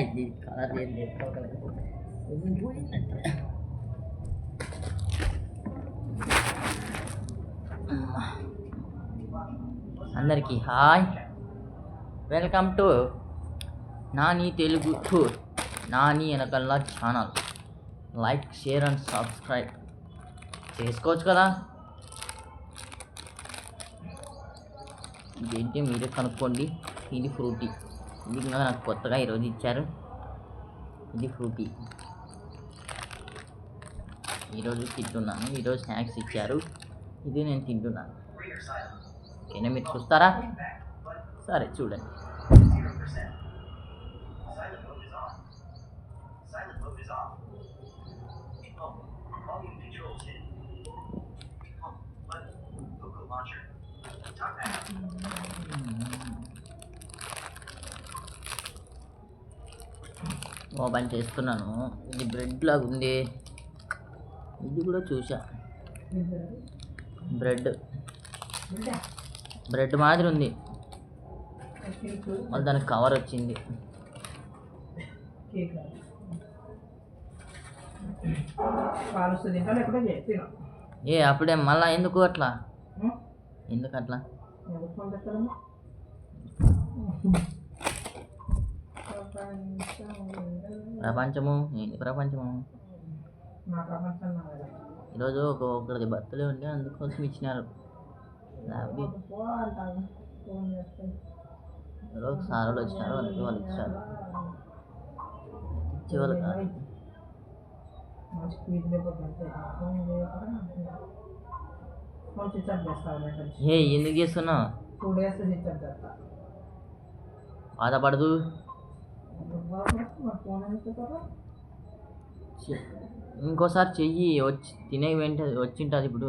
ఇది కలర్ ఏంటి అందరికీ hi, welcome to Nani Telugu tour. Nani వెనకల్లా channel like, share and subscribe చేసుకోవచ్చు కదా. ఇదేంటి మీరే కనుక్కోండి. ఇది ఫ్రూటీ, ఇది ఇంకా నాకు కొత్తగా ఈరోజు ఇచ్చారు. ఇది ఫ్రూటీ ఈరోజు తింటున్నాను. ఈరోజు స్నాక్స్ ఇచ్చారు, ఇది నేను తింటున్నాను. ఓకేనా, మీరు చూస్తారా? సరే చూడండి. ఓపెన్ చేస్తున్నాను. ఇది బ్రెడ్ లాగా ఉంది. ఇది కూడా చూసా, బ్రెడ్ మాదిరి ఉంది. మళ్ళీ దానికి కవర్ వచ్చింది. అప్పుడే మళ్ళా ఎందుకు అట్లా? ప్రపంచము ఏంటి ప్రపంచము? ఈరోజు ఒకరిది బర్త్డే ఉండే, అందుకోసం ఇచ్చినారు. సార్ వాళ్ళు వచ్చినారు, అందుకే వాళ్ళు ఇచ్చారు. ఇచ్చేవాళ్ళు కాదు. ఎందుకు చేస్తున్నావు? బాధపడదు. ఇంకోసారి చెయ్యి, వచ్చి తినే వెంటనే వచ్చింటుంది. ఇప్పుడు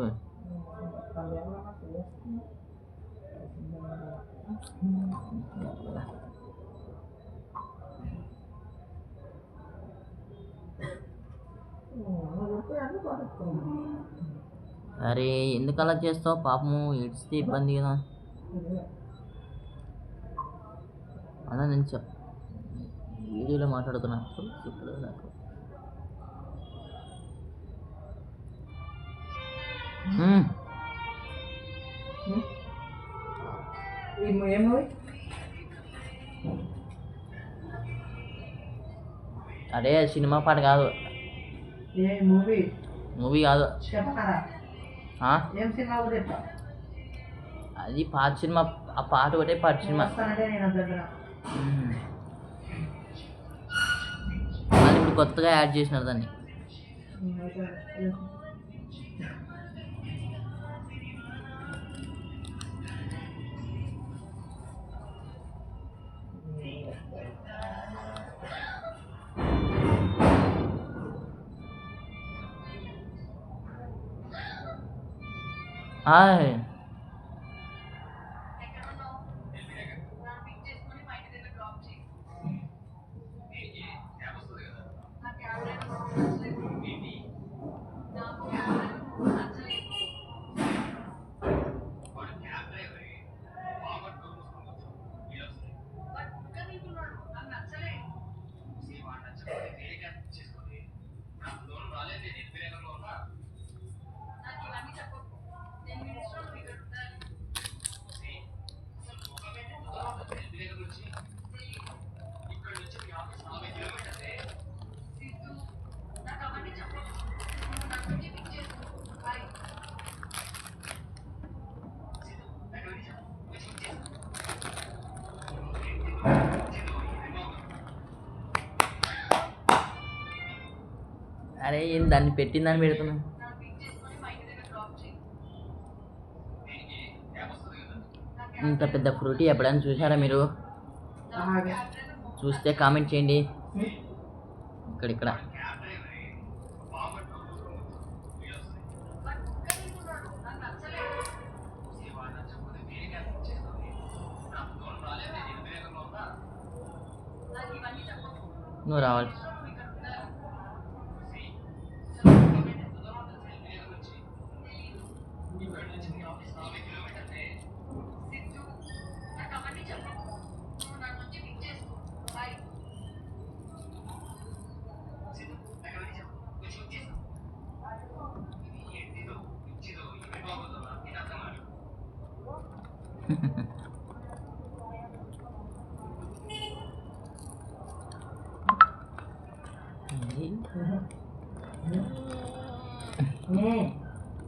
అరే ఎందుకు అలా చేస్తావు? పాపము ఏడ్చితే ఇబ్బంది కదా. అలా నేను వీడియోలో మాట్లాడుతున్నా ఇప్పుడు నాకు. అదే సినిమా పాట కాదు, మూవీ కాదు, అది పాత సినిమా. ఆ పాట ఒకటే పాత సినిమా. అది ఇప్పుడు కొత్తగా యాడ్ చేసినారు దాన్ని. హాయ్, అరే ఏం దాన్ని పెట్టిందని పెడుతున్నా. ఇంత పెద్ద ఫ్రూటీ ఎప్పుడైనా చూసారా మీరు? చూస్తే కామెంట్ చేయండి. ఇక్కడ నువ్వు రావాలి.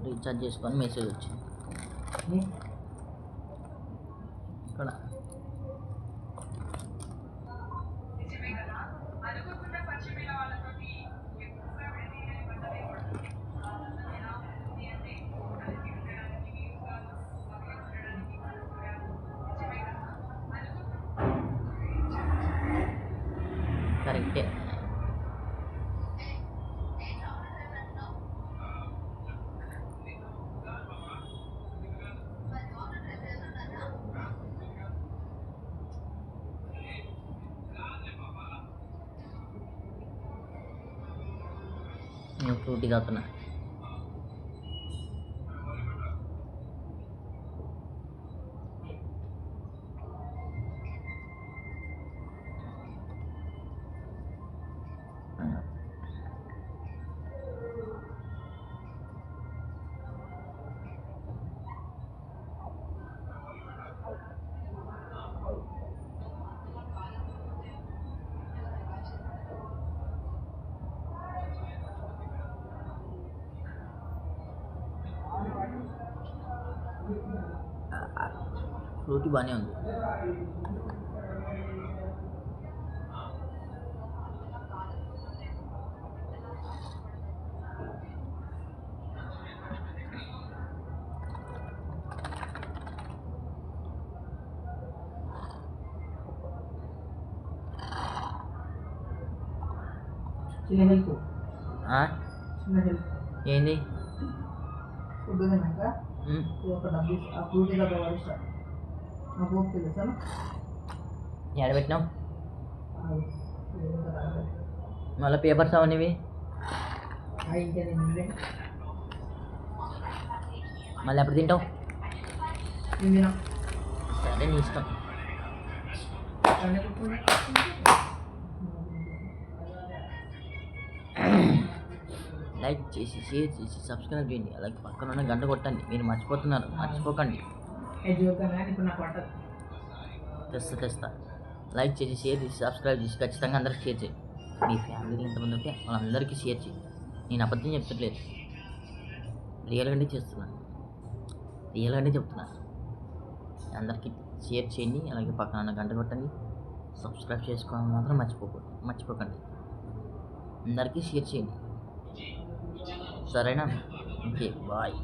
రీఛార్జ్ చేసుకొని మెసేజ్ వచ్చింది ఇక్కడ. కరెక్టే. నేను ఫ్రూటీ తాగుతున్నా. ఫ్రూటీ బాగానే ఉంది. ఏంది ఎక్కడ పెట్టినావు? మళ్ళీ పేపర్స్ అవనివి మళ్ళీ ఎప్పుడు తింటావు? సరే నీ ఇష్టం. లైక్ చేసి షేర్ చేసి సబ్స్క్రైబ్ చేయండి. అలాగే పక్కన ఉన్న గంట కొట్టండి. మీరు మర్చిపోతున్నారు, మర్చిపోకండి. తెస్తా. లైక్ చేసి షేర్ చేసి సబ్స్క్రైబ్ చేసి ఖచ్చితంగా అందరికి షేర్ చేయండి. మీ ఫ్యామిలీలో ఎంతమంది ఉంటే వాళ్ళందరికీ షేర్ చేయండి. నేను అబద్ధం చెప్పట్లేదు, రియల్గానే చేస్తున్నాను, రియల్గానే చెప్తున్నాను. అందరికీ షేర్ చేయండి. అలాగే పక్కన ఉన్న గంట కొట్టండి. సబ్స్క్రైబ్ చేసుకోవడం మాత్రం మర్చిపోకండి. అందరికీ షేర్ చేయండి. సరేనా? Okay, bye.